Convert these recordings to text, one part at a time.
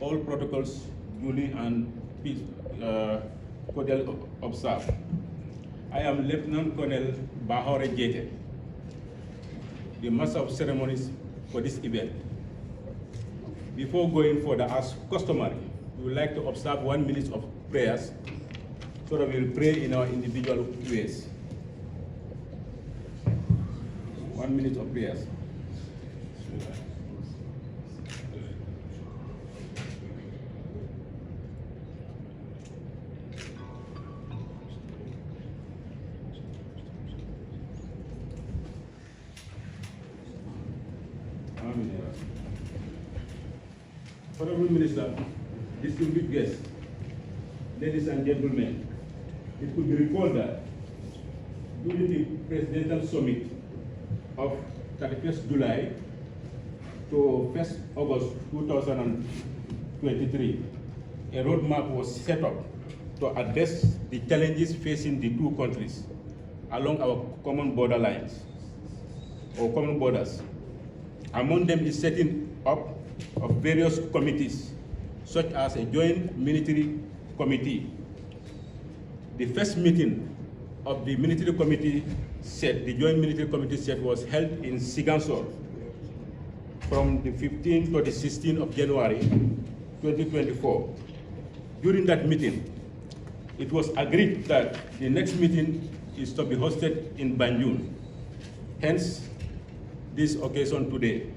all protocols duly and cordially observed. I am Lieutenant Colonel Bahore Jete, the Master of Ceremonies for this event. Before going further, as customary, we would like to observe 1 minute of prayers so that we will pray in our individual ways. 1 minute of prayers. Honorable Minister, distinguished guests, ladies and gentlemen, it could be recalled that during the presidential summit of 31st July to 1st August 2023, a roadmap was set up to address the challenges facing the two countries along our common border lines or common borders. Among them is setting up of various committees, such as a joint military committee. The first meeting of the military committee set, the joint military committee set, was held in Sigansor from the 15th to the 16th of January 2024. During that meeting, it was agreed that the next meeting is to be hosted in Banjul, hence this occasion today.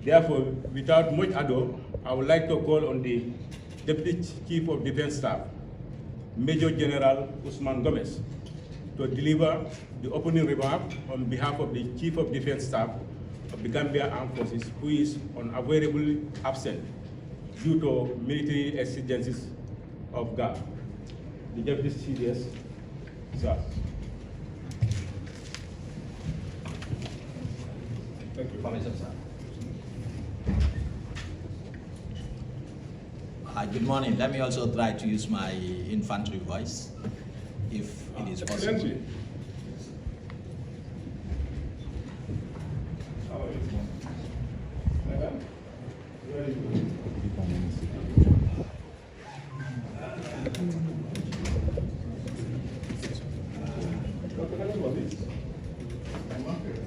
Therefore, without much ado, I would like to call on the Deputy Chief of Defense Staff, Major General Usman Gomez, to deliver the opening remark on behalf of the Chief of Defense Staff of the Gambia Armed Forces, who is unavoidably absent due to military exigencies of GAP. The Deputy CDS, sir. Thank you. Permission, sir. Good morning. Let me also try to use my infantry voice, if it is possible.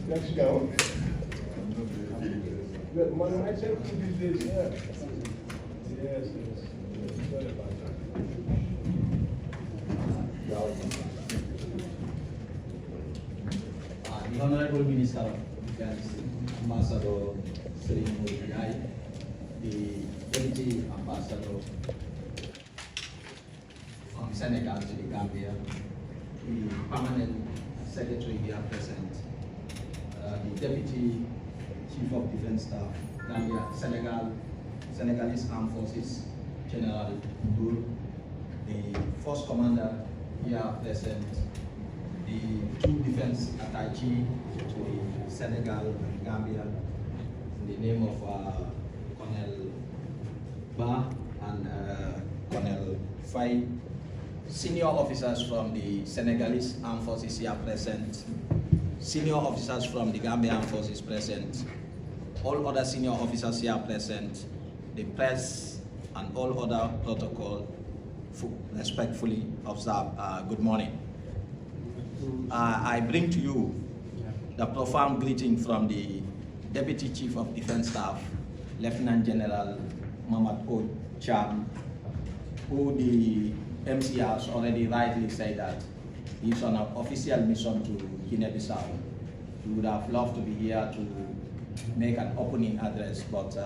Let's go. Yes. Sorry about that. The Honorable Minister of Defense, Ambassador Senegalese, the Deputy Ambassador from Senegal to the Gambia, the Permanent Secretary here present, the Deputy Chief of Defense Staff, Gambia, Senegalese Armed Forces, General Ndour, the Force Commander here present, the two defense attachés to the Senegal and Gambia, in the name of Colonel Ba and Colonel Faye, senior officers from the Senegalese Armed Forces here present, senior officers from the Gambia Armed Forces present, all other senior officers here present, the press, and all other protocol respectfully observe. Good morning. I bring to you the profound greeting from the Deputy Chief of Defense Staff, Lieutenant General Mamad O. Cham, who the MC has already rightly said that he's on an official mission to Guinea-Bissau. He would have loved to be here to make an opening address, but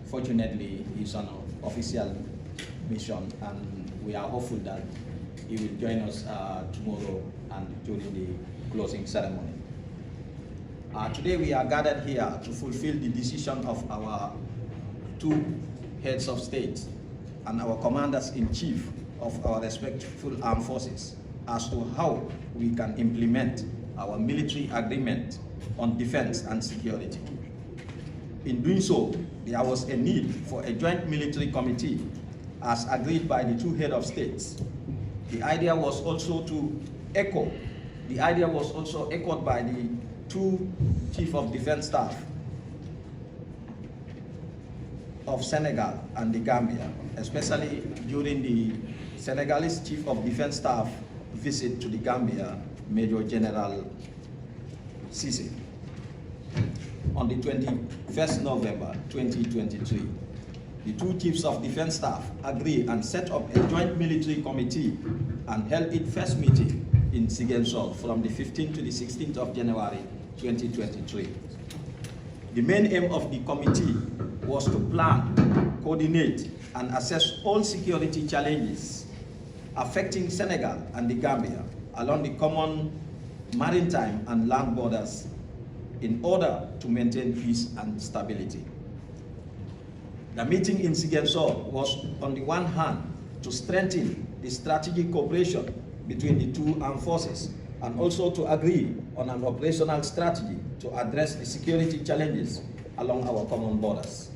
fortunately he's on an official mission, and we are hopeful that he will join us tomorrow and during the closing ceremony. Today we are gathered here to fulfill the decision of our two heads of state and our commanders-in-chief of our respectful armed forces as to how we can implement our military agreement on defense and security. In doing so, there was a need for a joint military committee as agreed by the two heads of states. The idea was also echoed by the two chief of defense staff of Senegal and the Gambia, especially during the Senegalese Chief of Defense Staff visit to the Gambia, Major General Cisse, on the 21st November 2023. The two Chiefs of Defense Staff agreed and set up a joint military committee and held its first meeting in Ziguinchor from the 15th to the 16th of January 2023. The main aim of the committee was to plan, coordinate, and assess all security challenges affecting Senegal and the Gambia along the common maritime and land borders in order to maintain peace and stability. The meeting in Ziguinchor was, on the one hand, to strengthen the strategic cooperation between the two armed forces and also to agree on an operational strategy to address the security challenges along our common borders.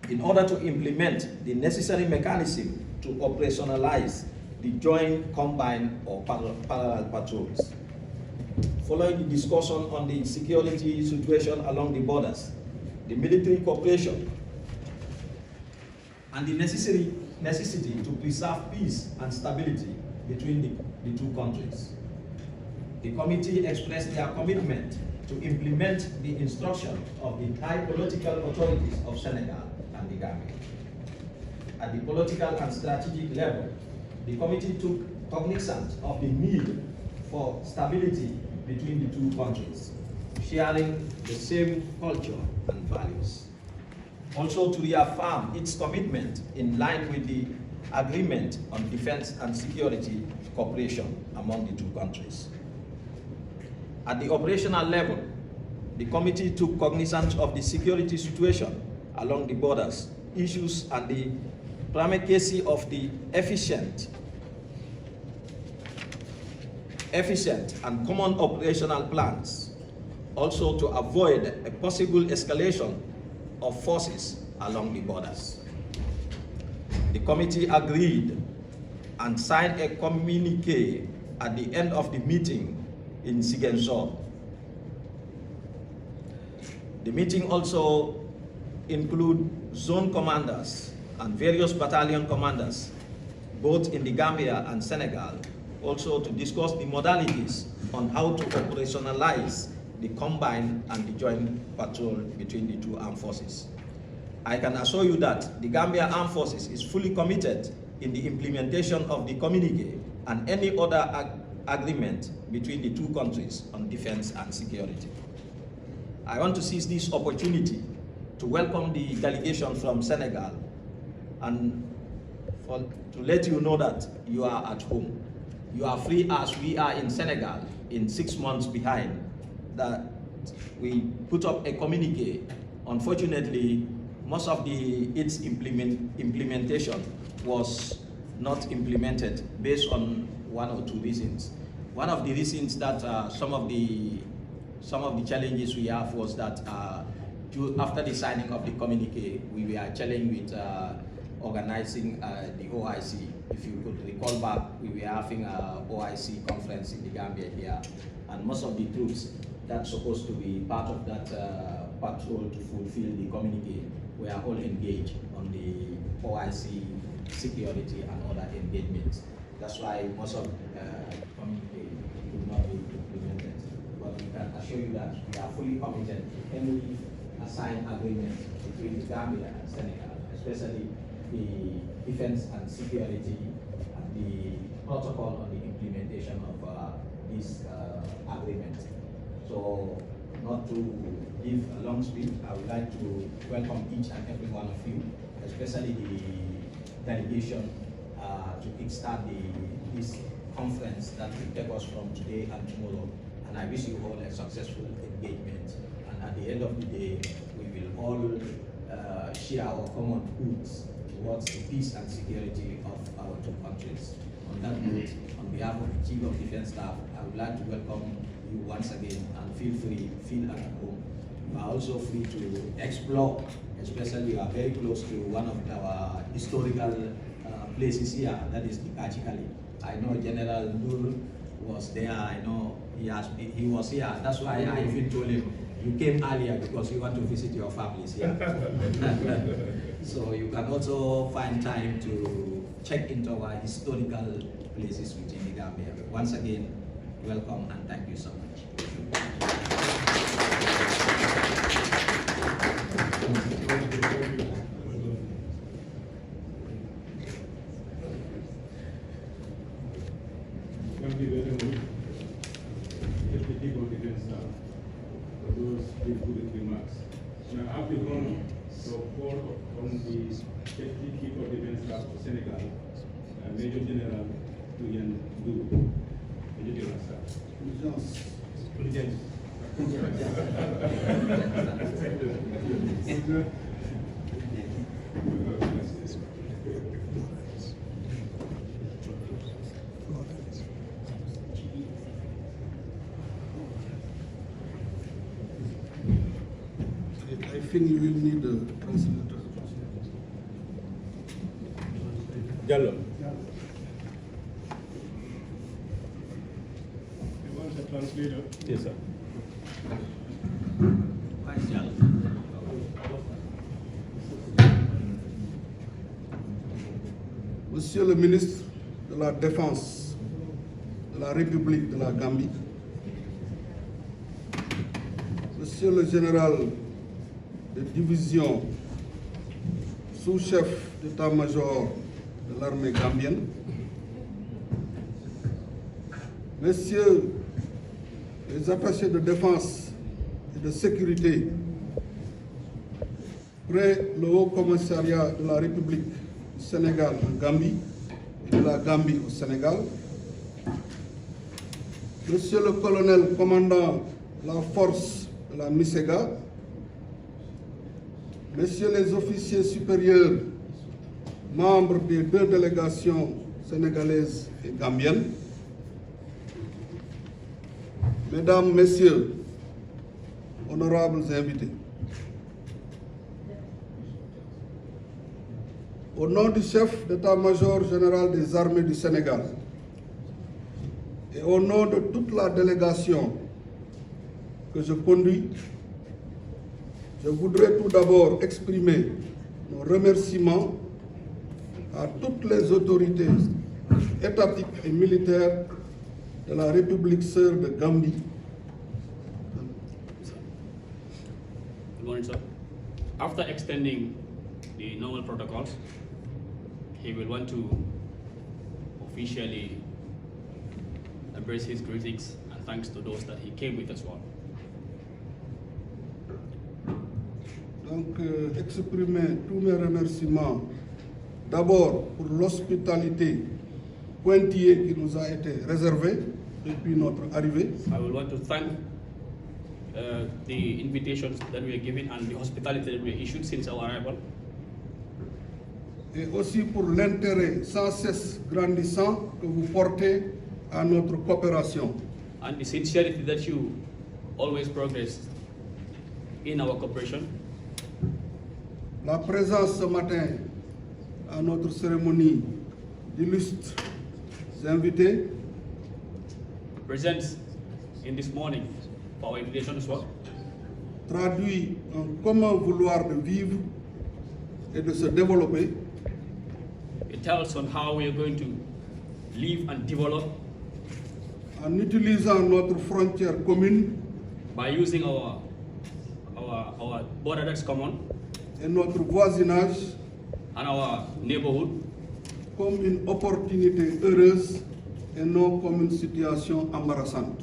In order to implement the necessary mechanism to operationalize the joint, combined, or parallel patrols. Following the discussion on the security situation along the borders, the military cooperation, and the necessity to preserve peace and stability between the two countries, the committee expressed their commitment to implement the instruction of the high political authorities of Senegal and the Gambia. At the political and strategic level, the committee took cognizance of the need for stability between the two countries, sharing the same culture and values. Also to reaffirm its commitment in line with the agreement on defense and security cooperation among the two countries. At the operational level, the committee took cognizance of the security situation along the borders, issues, and the primacy of the efficient and common operational plans, also to avoid a possible escalation of forces along the borders. The committee agreed and signed a communique at the end of the meeting in Ziguinchor. The meeting also included zone commanders and various battalion commanders, both in the Gambia and Senegal, also to discuss the modalities on how to operationalize the combined and the joint patrol between the two armed forces. I can assure you that the Gambia Armed Forces is fully committed in the implementation of the communique and any other agreement between the two countries on defense and security. I want to seize this opportunity to welcome the delegation from Senegal and to let you know that you are at home. You are free as we are in Senegal in 6 months behind. That we put up a communique. Unfortunately, most of its implementation was not implemented based on one or two reasons. One of the reasons that some of the challenges we have was that after the signing of the communique, we were challenged with organizing the OIC. If you could recall back, we were having an OIC conference in the Gambia here, and most of the troops that's supposed to be part of that patrol to fulfill the communique were all engaged on the OIC security and other engagements. That's why most of the communique could not be implemented. But we can assure you that we are fully committed to any assigned agreement between the Gambia and Senegal, especially the defense and security and the protocol on the implementation of this agreement. So, not to give a long speech, I would like to welcome each and every one of you, especially the delegation, to kickstart this conference that will take us from today and tomorrow. And I wish you all a successful engagement. And at the end of the day, we will all share our common goods towards the peace and security of our two countries. On that note, on behalf of the Chief of Defense Staff, I would like to welcome you once again and feel at home. You are also free to explore, especially you are very close to one of our historical places here, that is the Kachikali. I know General Nur was there, I know he was here, that's why I even told him You came earlier because you want to visit your families here. So you can also find time to check into our historical places within the Gambia. Once again, welcome and thank you so much. Thank you very much. Deputy Confidence Staff, for those good remarks. Now, I have the honor to call on the Deputy Chief of Defense Staff of Senegal, Major General Tuyen Du. Major General Staff. Prudence. I think you will need a translator. Diallo. You want a translator? Yes, sir. Monsieur le ministre de la Défense de la République de la Gambie, Monsieur le général de division, sous-chef d'état-major de l'armée gambienne, Messieurs les attachés de défense et de sécurité près le Haut Commissariat de la République du Sénégal en Gambie et de la Gambie au Sénégal, Monsieur le colonel commandant la force de la MISEGA, Messieurs les officiers supérieurs, membres des deux délégations sénégalaises et gambiennes, Mesdames, Messieurs, honorables invités, au nom du chef d'état-major général des armées du Sénégal et au nom de toute la délégation que je conduis, je voudrais tout d'abord exprimer nos remerciements à toutes les autorités étatiques et militaires de la République sœur de Gambie. Good morning, sir. After extending the normal protocols, he will want to officially embrace his greetings and thanks to those that he came with as well. Donc, exprimer tous mes remerciements d'abord pour l'hospitalité pointilleuse qui nous a été réservée depuis notre arrivée. I will want to thank the invitations that we are given and the hospitality that we are issued since our arrival. Et aussi pour l'intérêt sans cesse grandissant que vous portez à notre coopération. And the sincerity that you always progress in our cooperation. La présence ce matin à notre cérémonie d'illustres invités Present in this morning for our invitation as well. traduit un commun vouloir de vivre et de se développer It tells on how we are going to live and develop en utilisant notre frontière commune by using our border that's common et notre voisinage and our neighborhood comme une opportunité heureuse et non comme une situation embarrassante.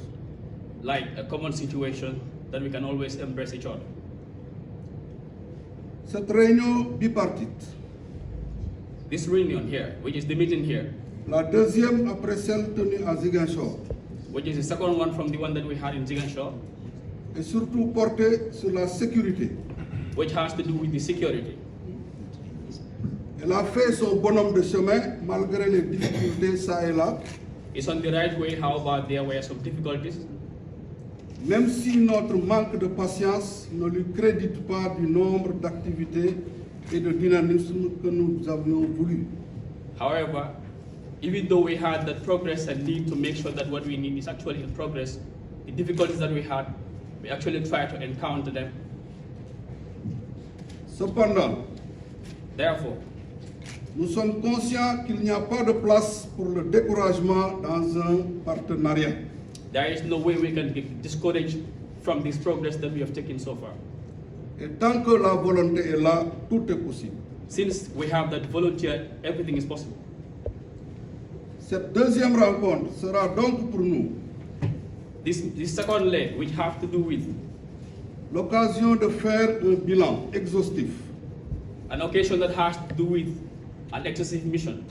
like a common situation that we can always embrace each other. Cette réunion bipartite, This reunion here, which is the meeting here, la deuxième après celle tenue à Ziguinchor, which is the second one from the one that we had in Ziguinchor, est surtout portée sur la sécurité. which has to do with the security. Elle a fait son bonhomme de chemin malgré les difficultés ça et là, It's on the right way, however, there were some difficulties. même si notre manque de patience ne lui crédite pas du nombre d'activités et de dynamisme que nous avions voulu. However, even though we had that progress and need to make sure that what we need is actually in progress, the difficulties that we had we actually try to encounter them. Cependant, Therefore, nous sommes conscients qu'il n'y a pas de place pour le découragement dans un partenariat. there is no way we can get discouraged from this progress that we have taken so far. Et tant que la volonté est là, tout est possible. Since we have that volunteer, everything is possible. Cette deuxième rencontre sera donc pour nous This second leg, which have to do with l'occasion de faire un bilan exhaustif an occasion that has to do with an excessive mission,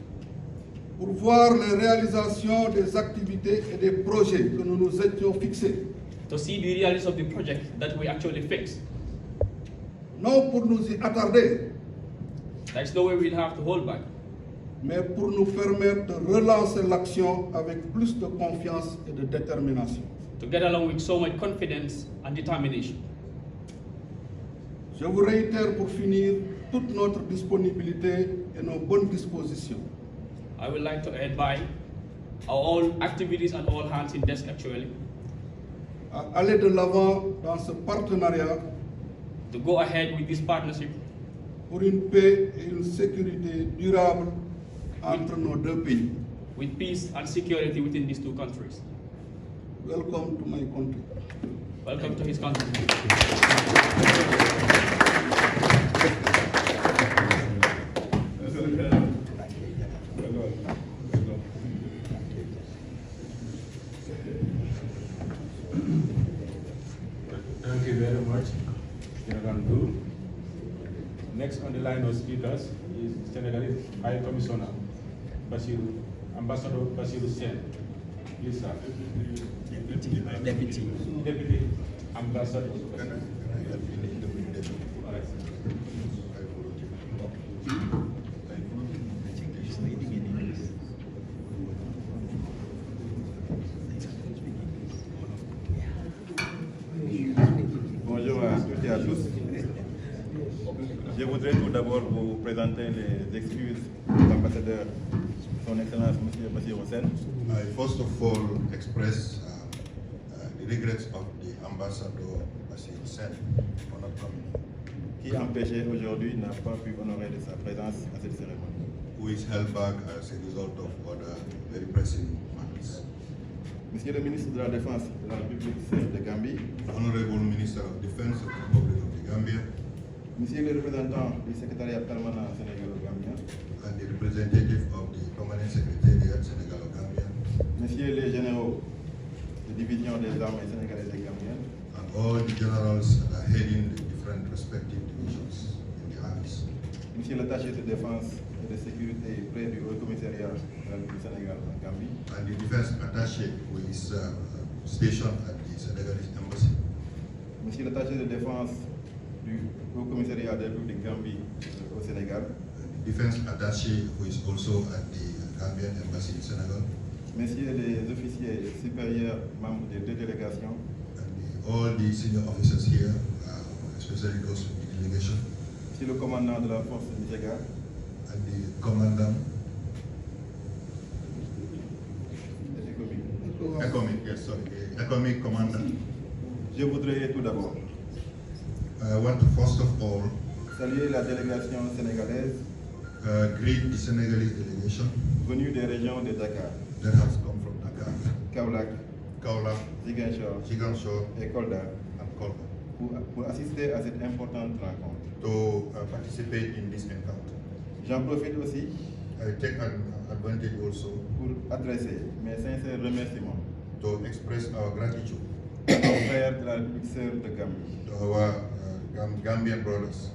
pour voir les réalisations des activités et des projets que nous nous étions fixés. to see the realities of the project that we actually fixed. Non pour nous y attarder, There is no way we'll have to hold back, mais pour nous permettre de relancer l'action avec plus de confiance et de détermination. to get along with so much confidence and determination. Je vous réitère pour finir toute notre disponibilité et nos bonnes dispositions I would like to add by our all activities and all hands in desk actually, à aller de l'avant dans ce partenariat to go ahead with this partnership pour une paix et une sécurité durable entre nos deux pays. with peace and security within these two countries. Welcome to my country. Welcome to his country. Thank you very much, General Ndu. Next on the line of speakers is Senegalese High Commissioner, Ambassador Basiru Sen. Please, sir. Deputy Ambassador. All right. Bonjour à toutes et à tous. Je voudrais tout d'abord vous présenter les excuses de l'ambassadeur, son Excellence M. Bassirou Sen. I first of all express the regrets of the ambassador Bassirou Sen for not coming, Qui empêché aujourd'hui n'a pas pu honorer de sa présence à cette cérémonie. who is held back as a result of other very pressing matters. Monsieur le ministre de la Défense de la République de Gambie, Honorable Minister of Defense of the Republic of the Gambia Monsieur le représentant du secrétariat permanent sénégalo-gambien, and the representative of the Permanent Secretariat Senegal-Gambia Messieurs les généraux de division des armées sénégalaises et gambiennes, and all the generals that are heading the different respective divisions in the armies. Monsieur l'attaché de défense et de sécurité près du Haut Commissariat du Sénégal en Gambie, And the defense attaché who is stationed at the Senegalese embassy. Monsieur l'attaché de défense du Haut Commissariat de la République de Gambie au Sénégal, The defense attaché who is also at the Gambian embassy in Senegal. Messieurs les officiers supérieurs membres des deux délégations, And all the senior officers here, especially those with the delegation, Monsieur le commandant de la force de Nigeria, and the commandant, economic commandant. je voudrais tout d'abord I want to first of all saluer la délégation sénégalaise greet the Senegalese delegation venue des régions de Dakar, that has come from Dakar, Kaolack, Kaolack, Ziguinchor Ziguinchor, et Kolda and Kolda pour assister à cette importante rencontre. to participate in this encounter. J'en profite aussi I take an advantage also pour adresser mes sincères remerciements to express our gratitude aux frères de la République sœur de Gambie to our Gambian brothers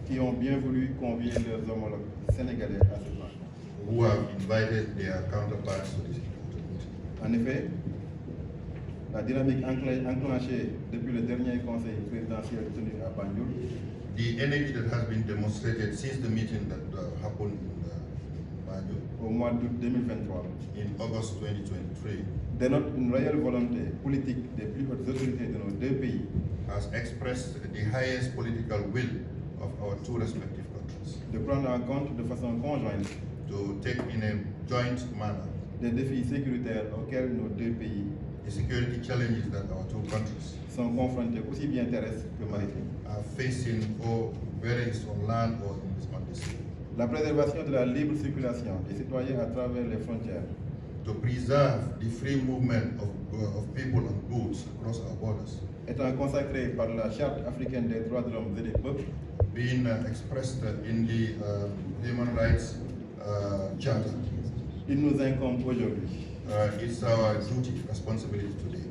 qui ont bien voulu convier leurs homologues sénégalais à cette rencontre. who have invited their counterparts to this important meeting. En effet, la dynamique enclenchée depuis le dernier conseil présidentiel tenu à Banjul The energy that has been demonstrated since the meeting that happened in Banjul au mois d'août 2023 in August 2023 dénote une réelle volonté politique des plus hautes autorités de nos deux pays has expressed the highest political will of our two respective countries de prendre en compte de façon conjointe to take in a joint manner des défis sécuritaires auxquels nos deux pays the security challenges that our two countries sont confrontés aussi bien terrestres que maritimes. are facing, or whether it's on land or on the sea. La préservation de la libre circulation des citoyens à travers les frontières To preserve the free movement of people and goods across our borders, étant consacrée par la Charte africaine des droits de l'homme et des peuples, being expressed in the Human Rights Charter, il nous incombe aujourd'hui it's our duty, responsibility today.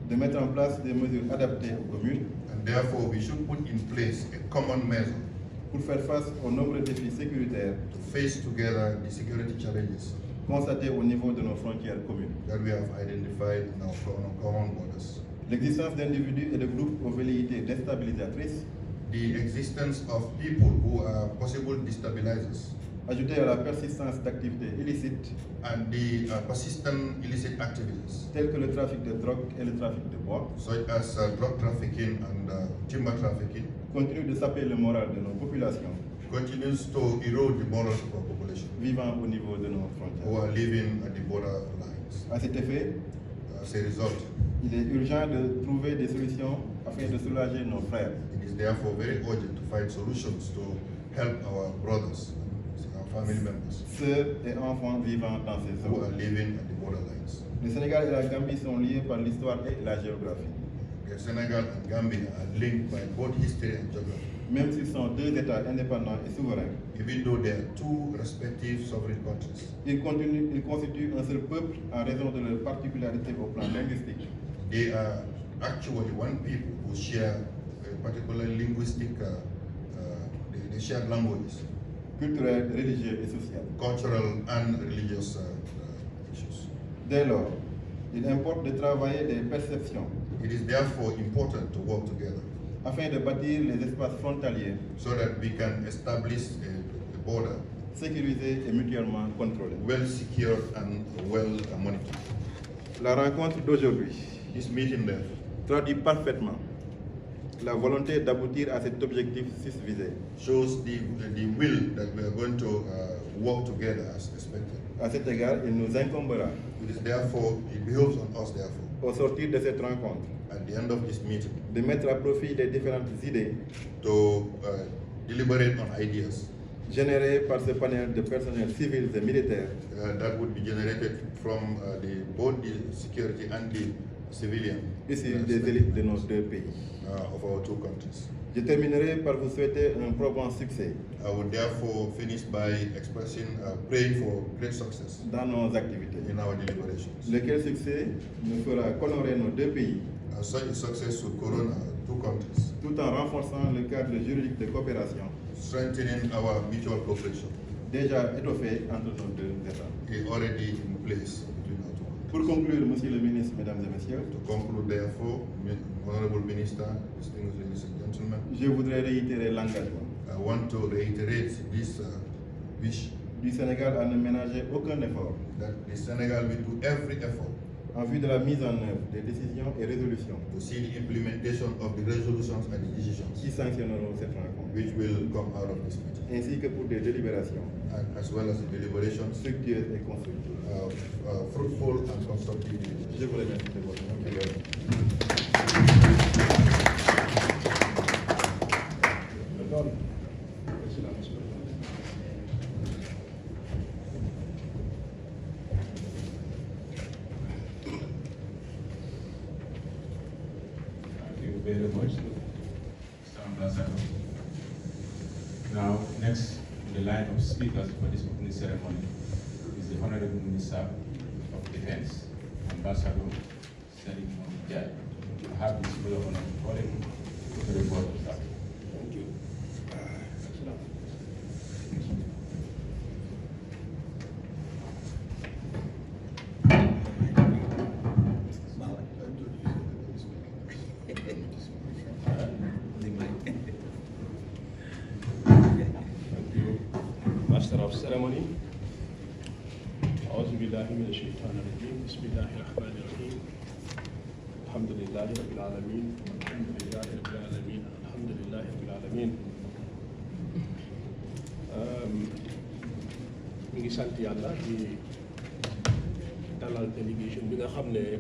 de mettre en place des mesures adaptées aux communes And therefore, we should put in place a common measure pour faire face aux nombreux défis sécuritaires to face together the security challenges constatés au niveau de nos frontières communes. that we have identified in our common borders. L'existence d'individus et de groupes aux velléités déstabilisatrices, The existence of people who are possible destabilizers ajoutée à la persistance d'activités illicites and the persistent illicit activities telles que le trafic de drogue et le trafic de bois, such as drug trafficking and timber trafficking continue de saper le moral de nos populations continues to erode the morals of our population vivant au niveau de nos who frontières. are living at the border lines. À cet effet, As a result, il est urgent de trouver des solutions afin de soulager nos frères, it is therefore very urgent to find solutions to help our brothers, our family members sœurs et enfants vivant dans ces who are zones. living at the borderlines. Le Sénégal et la Gambie sont liés par l'histoire et la géographie. The Senegal and Gambia are linked by both history and geography. Même s'ils sont deux États indépendants et souverains, Even though they are two respective sovereign countries, ils constituent un seul peuple en raison de leurs particularités au plan linguistique, they are actually one people who share a particular linguistic, they share languages, culturels, religieux et sociaux. cultural and religious issues. Dès lors, il importe de travailler des perceptions It is therefore important to work together afin de bâtir les espaces frontaliers so that we can establish a border sécurisés et mutuellement contrôlés. well secured and well monitored. La rencontre d'aujourd'hui This meeting there traduit parfaitement la volonté d'aboutir à cet objectif susvisé. shows the will that we are going to work together as expected. À cet égard, il nous incombera, It is therefore, it behoves on us therefore, au sortir de cette rencontre, at the end of this meeting, de mettre à profit les différentes idées to deliberate on ideas générées par ce panel de personnels civils et militaires that would be generated from both the security and the civilian issus des élites de nos deux pays. of our two countries. Je terminerai par vous souhaiter un probant succès I would therefore finish by expressing, praying for great success dans nos activités. in our deliberations. Lequel succès ne fera qu'honorer nos deux pays, Such a success would corona two countries, tout en renforçant le cadre juridique de coopération strengthening our mutual cooperation, déjà étoffé entre nos deux États. is already in place between our two countries. Pour conclure, Monsieur le ministre, Mesdames et Messieurs, To conclude, therefore, Honorable Minister, distinguished ladies and gentlemen, je voudrais réitérer l'engagement I want to reiterate this wish du Sénégal à ne ménager aucun effort that the Senegal will do every effort en vue de la mise en œuvre des décisions et résolutions to see the implementation of the resolutions and the qui decisions sanctionneront cette rencontre, which will come out of this meeting, ainsi que pour des délibérations and as well as the deliberations fructueuses et constructives. fruitful and constructive Je deliberations. vous remercie de votre Thank you very much. Perdón. Presionamos, perdón. Thank you very much, Mr. Ambassador. Now, next in the line of speakers for this opening ceremony is the Honorable Minister of Defense, Ambassador Senegal. I have this great honor to call him to the board of that. Thank you. Excellent. Thank you. Master of Ceremony. أعوذ بالله من الشيطان الرجيم. بسم الله الرحمن الرحيم. الحمد لله رب العالمين. الحمد لله رب العالمين. الحمد لله رب العالمين. ñu ngi sant yàlla di dalal délégation bi nga xam ne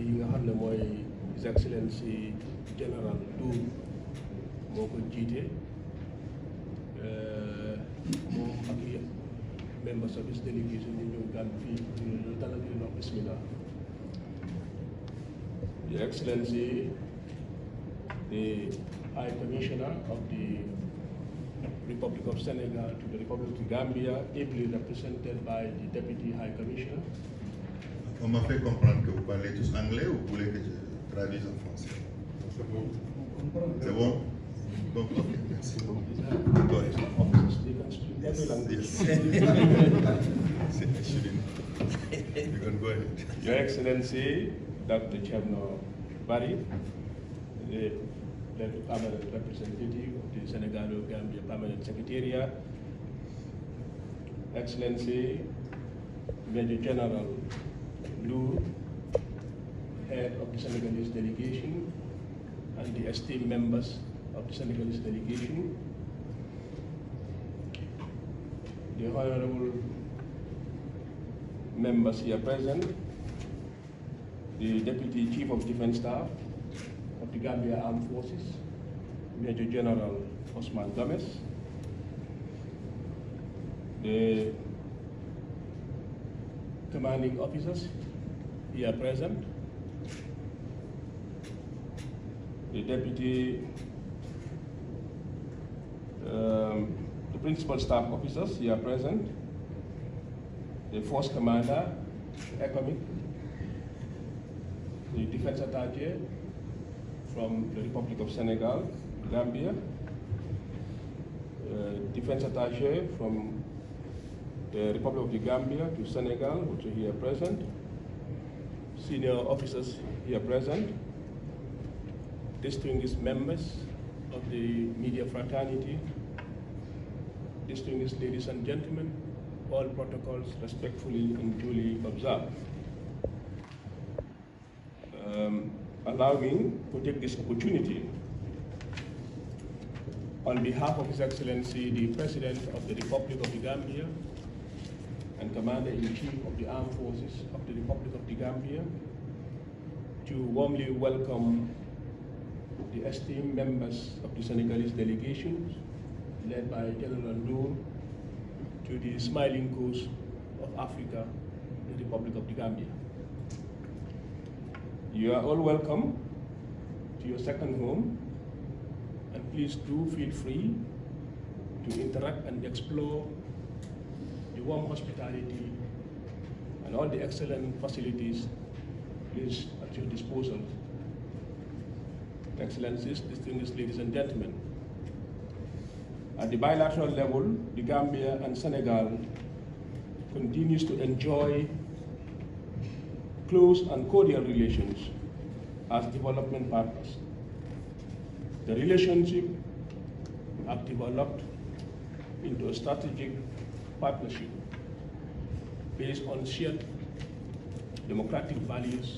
yi nga xam ne mooy His Excellency General Tour moo ko jiite moom ak members of his delegation ñu ñëw gan fii ñu dalal leen wax bismillah. Your Excellency, the High Commissioner of the Republic of Senegal to the Republic of Gambia, ably represented by the Deputy High Commissioner. On m'a fait comprendre que vous parlez tous anglais ou vous voulez que je traduise en français? C'est bon. C'est bon? Donc, ok, merci. Go ahead. Officers, they can speak every language. Yes. I shouldn't. You can go ahead. Your Excellency, Dr. Cherno Barry, the permanent representative of the Senegal-Gambia Permanent Secretariat, Excellency Major General Lou, head of the Senegalese delegation, and the esteemed members of the Senegalese delegation, the honorable members here present, the Deputy Chief of Defense Staff of the Gambia Armed Forces, Major General Osman Gomez, the commanding officers here present, the the principal staff officers here present, the force commander, economic, the defense attaché from the Republic of Senegal, Gambia, defense attaché from the Republic of the Gambia to Senegal, which are here present, senior officers here present, distinguished members of the media fraternity, distinguished ladies and gentlemen, all protocols respectfully and duly observed. Allow me to take this opportunity on behalf of His Excellency, the President of the Republic of the Gambia and Commander-in-Chief of the Armed Forces of the Republic of the Gambia, to warmly welcome the esteemed members of the Senegalese delegation, led by General Noor, to the smiling coast of Africa, the Republic of the Gambia. You are all welcome to your second home, and please do feel free to interact and explore the warm hospitality and all the excellent facilities placed at your disposal. Excellencies, distinguished ladies and gentlemen, at the bilateral level, the Gambia and Senegal continues to enjoy close and cordial relations as development partners. The relationship have developed into a strategic partnership based on shared democratic values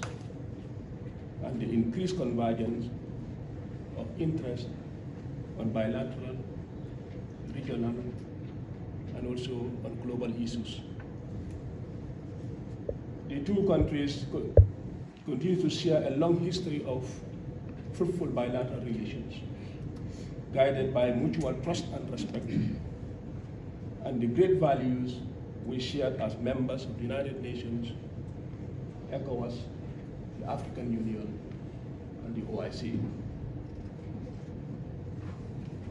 and the increased convergence of interest on bilateral, regional, and also on global issues. The two countries continue to share a long history of fruitful bilateral relations, guided by mutual trust and respect, and the great values we shared as members of the United Nations, ECOWAS, the African Union, and the OIC.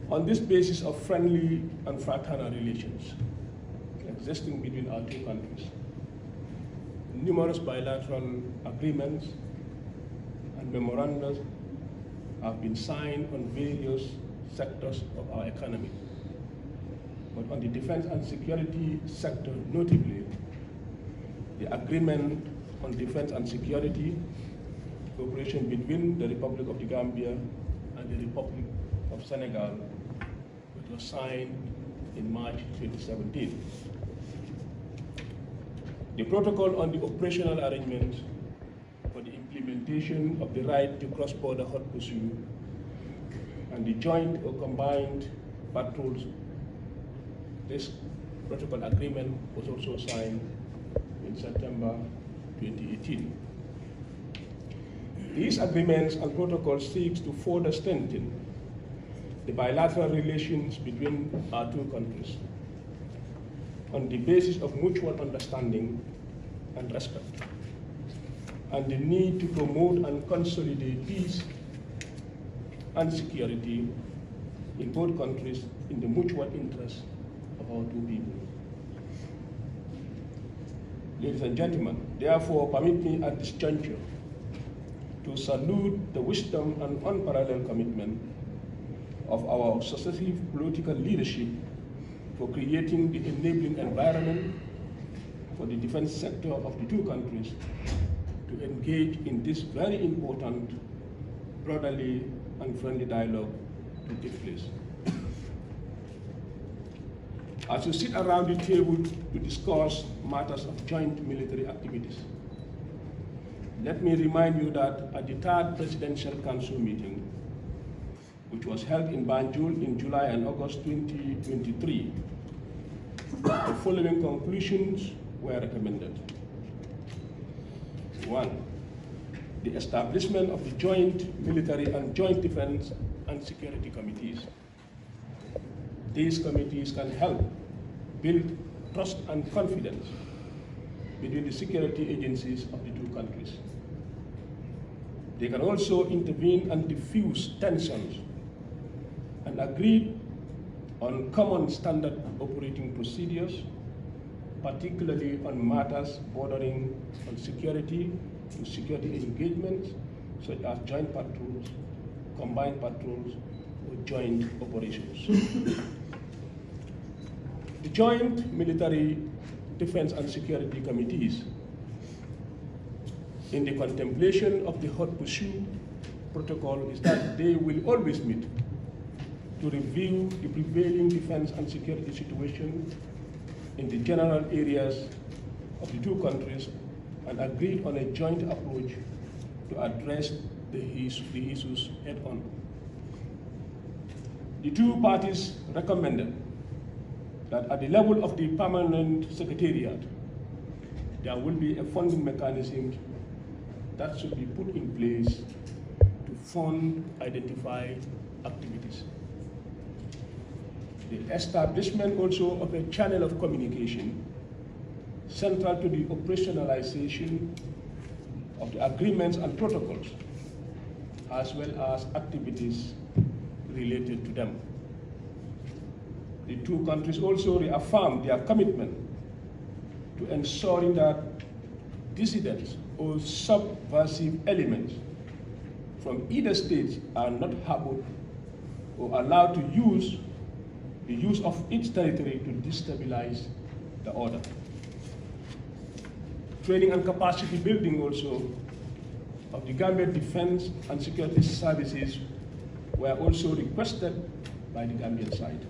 On this basis of friendly and fraternal relations existing between our two countries, numerous bilateral agreements and memorandums have been signed on various sectors of our economy. But on the defense and security sector, notably, the agreement on defense and security cooperation between the Republic of the Gambia and the Republic of Senegal, which was signed in March 2017. The protocol on the operational arrangements for the implementation of the right to cross-border hot pursuit and the joint or combined patrols. This protocol agreement was also signed in September 2018. These agreements and protocols seek to further strengthen the bilateral relations between our two countries on the basis of mutual understanding and respect, and the need to promote and consolidate peace and security in both countries in the mutual interest of our two people. Ladies and gentlemen, therefore permit me at this juncture to salute the wisdom and unparalleled commitment of our successive political leadership for creating the enabling environment for the defense sector of the two countries to engage in this very important brotherly and friendly dialogue to take place. As you sit around the table to discuss matters of joint military activities, let me remind you that at the third Presidential Council meeting, which was held in Banjul in July and August 2023, the following conclusions were recommended. 1. The establishment of the Joint Military and Joint Defense and Security Committees. These committees can help build trust and confidence between the security agencies of the two countries. They can also intervene and diffuse tensions and agree on common standard operating procedures, particularly on matters bordering on security and security engagements, such as joint patrols, combined patrols, or joint operations. The Joint Military Defense and Security Committees, in the contemplation of the hot pursuit protocol, is that they will always meet to review the prevailing defense and security situation in the general areas of the two countries and agree on a joint approach to address the issues head-on. The two parties recommended that at the level of the Permanent Secretariat, there will be a funding mechanism that should be put in place to fund identified activities. The establishment also of a channel of communication central to the operationalization of the agreements and protocols, as well as activities related to them. The two countries also reaffirmed their commitment to ensuring that dissidents or subversive elements from either state are not harbored or allowed to use the use of its territory to destabilize the order. Training and capacity building also of the Gambia Defense and Security Services were also requested by the Gambian side.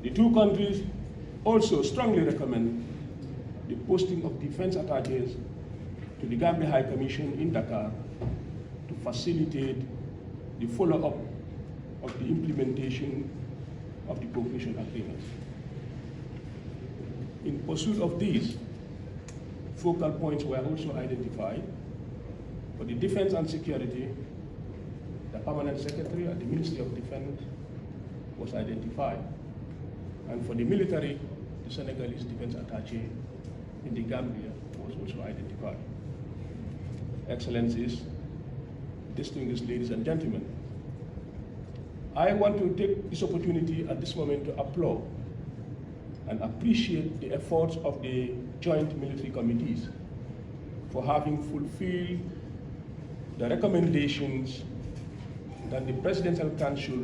The two countries also strongly recommend the posting of defense attaches to the Gambia High Commission in Dakar to facilitate the follow-up of the implementation of the cooperation agreement. In pursuit of these, focal points were also identified. For the defense and security, the Permanent Secretary at the Ministry of Defense was identified. And for the military, the Senegalese defense attaché in the Gambia was also identified. Excellencies, distinguished ladies and gentlemen, I want to take this opportunity at this moment to applaud and appreciate the efforts of the Joint Military Committees for having fulfilled the recommendations that the Presidential Council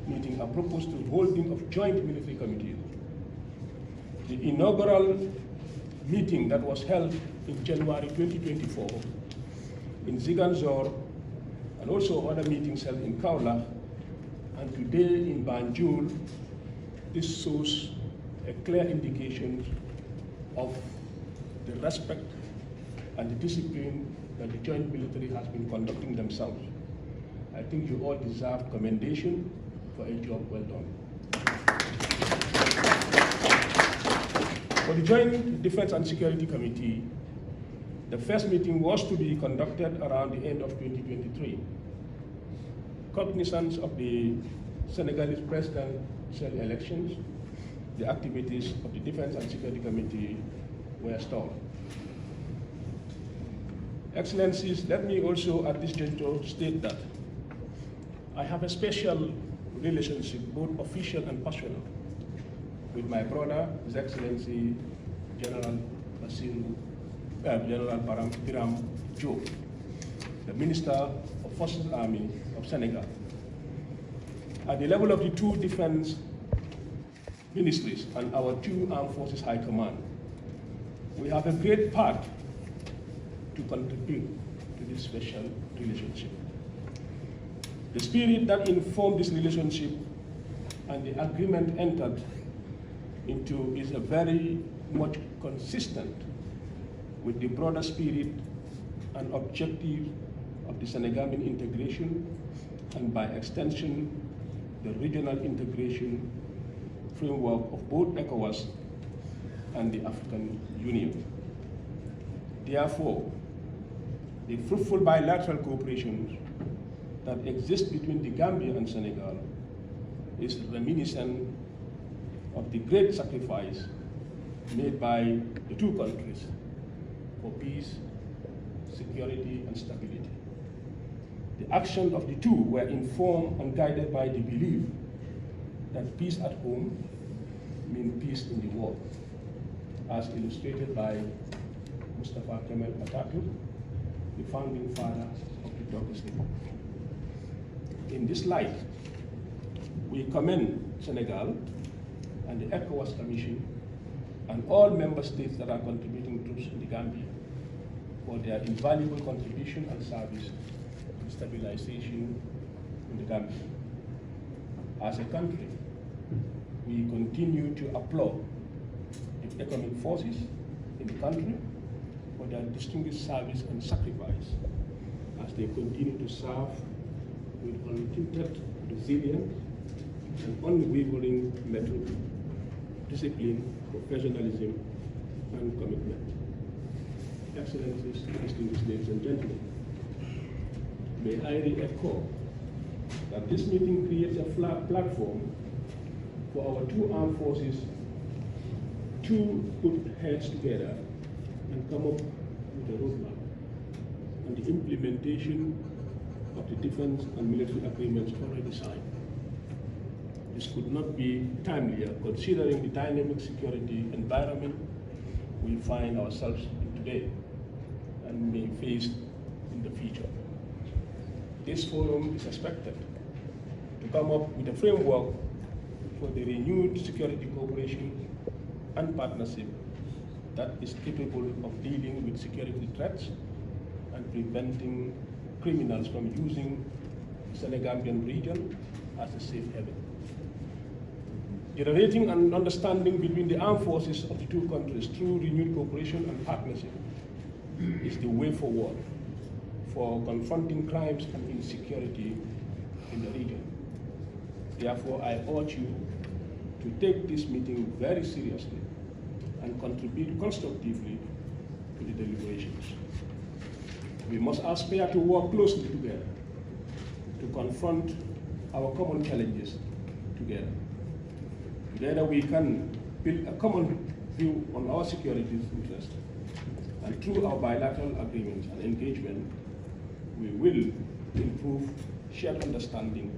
meeting are proposed to holding of Joint Military Committees. The inaugural meeting that was held in January 2024 in Ziganzor, and also other meetings held in Kaula, and today in Banjul, this shows a clear indication of the respect and the discipline that the joint military has been conducting themselves. I think you all deserve commendation for a job well done. For the Joint Defense and Security Committee, The first meeting was to be conducted around the end of 2023. Cognizance of the Senegalese presidential elections, the activities of the Defense and Security Committee were stalled. Excellencies, let me also at this juncture state that I have a special relationship, both official and personal, with my brother, His Excellency General Biram Diop, the Minister of Forces Army of Senegal. At the level of the two defense ministries and our two armed forces high command, we have a great part to contribute to this special relationship. The spirit that informed this relationship and the agreement entered into is a very much consistent with the broader spirit and objective of the Senegambia integration and by extension the regional integration framework of both ECOWAS and the African Union. Therefore, the fruitful bilateral cooperation that exists between the Gambia and Senegal is reminiscent of the great sacrifice made by the two countries for peace, security, and stability. The actions of the two were informed and guided by the belief that peace at home means peace in the world, as illustrated by Mustafa Kemal Atatürk, the founding father of the Turkish Republic. In this light, we commend Senegal and the ECOWAS Commission and all member states that are contributing troops in the Gambia for their invaluable contribution and service to stabilization in the Gambia. As a country, we continue to applaud the economic forces in the country for their distinguished service and sacrifice as they continue to serve with untinted resilience and unwavering method, discipline, professionalism, and commitment. Excellencies, distinguished ladies and gentlemen, may I re-echo that this meeting creates a platform for our two armed forces to put heads together and come up with a roadmap and the implementation of the defense and military agreements already signed. This could not be timelier considering the dynamic security environment we find ourselves in today and may face in the future. This forum is expected to come up with a framework for the renewed security cooperation and partnership that is capable of dealing with security threats and preventing criminals from using the Senegambian region as a safe haven. Generating an understanding between the armed forces of the two countries through renewed cooperation and partnership is the way forward for confronting crimes and insecurity in the region. Therefore, I urge you to take this meeting very seriously and contribute constructively to the deliberations. We must aspire to work closely together to confront our common challenges together. Together we can build a common view on our security interests, and through our bilateral agreements and engagement, we will improve shared understanding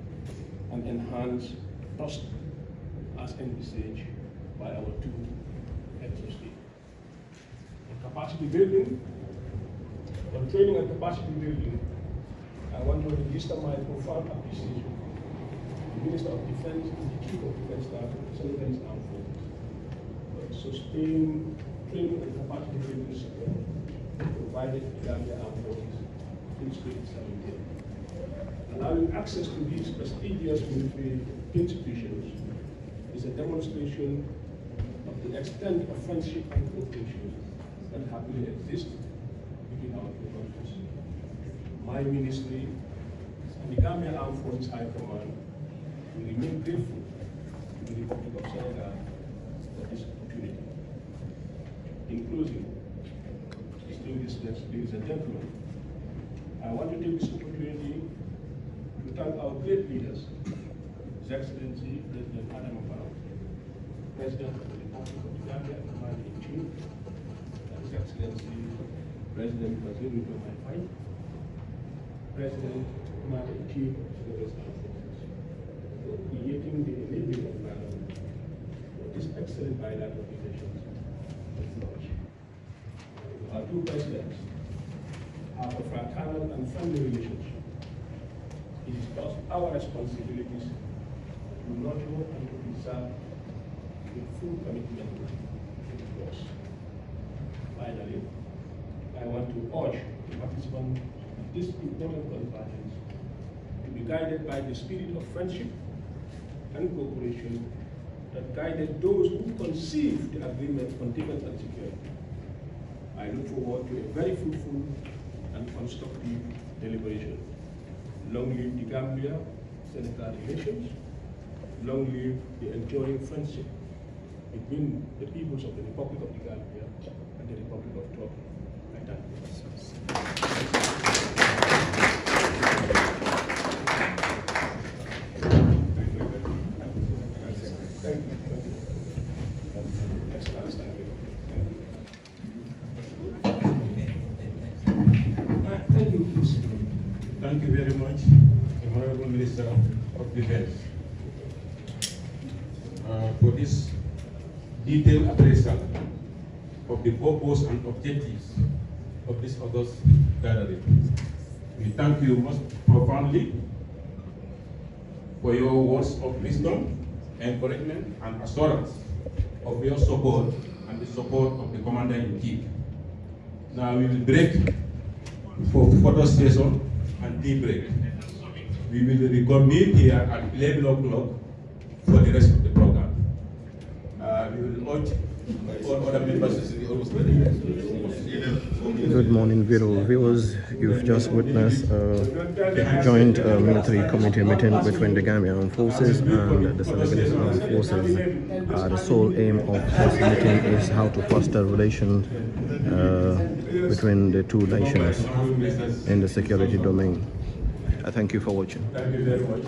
and enhance trust as envisaged by our two heads of state. In capacity building, on training and capacity building, I want to register my profound appreciation to the Minister of Defense and the Chief of Defense Staff of the Senegalese Armed Forces for sustained training and capacity building support provided to the Gambia Armed Forces since 2017. Allowing access to these prestigious military institutions is a demonstration of the extent of friendship and cooperation that happily exists between our two countries. My ministry and the Gambia Armed Forces High Command will remain grateful to the Republic of Senegal for this opportunity. In closing, distinguished guests, gentlemen, I want to take this opportunity to thank our great leaders, His Excellency President Adam Barrow, President of the Republic of the Gambia, Commander-in-Chief, His Excellency President Baziru Diomaye Faye, President Commander-in-Chief of the Senegalese Armed Forces, for creating the enabling environment for this excellent bilateral relations with flourish. Our two presidents have a fraternal and friendly relationship. It is thus our responsibilities to nurture and to preserve with full commitment to the cause. Finally, I want to urge the participants of this important conference to be guided by the spirit of friendship and cooperation that guided those who conceived the agreement on defense and security. I look forward to a very fruitful and constructive deliberation. Long live the Gambia-Senegal relations. Long live the enduring friendship between the peoples of the Republic of the Gambia and the Republic of Togo. I thank you. Thank you very much, Honorable Minister of Defense, for this detailed appraisal of the purpose and objectives of this August gathering. We thank you most profoundly for your words of wisdom, encouragement, and assurance of your support and the support of the Commander-in-Chief. Now we will break for photo session and tea break. We will reconvene here at 11 o'clock for the rest of the program. We will urge all other members. Good morning, viewers. You've just witnessed a joint military committee meeting between the Gambian Armed Forces and the Senegalese Armed Forces. The sole aim of this meeting is how to foster relations between the two nations in the security domain. I thank you for watching. Thank you very much.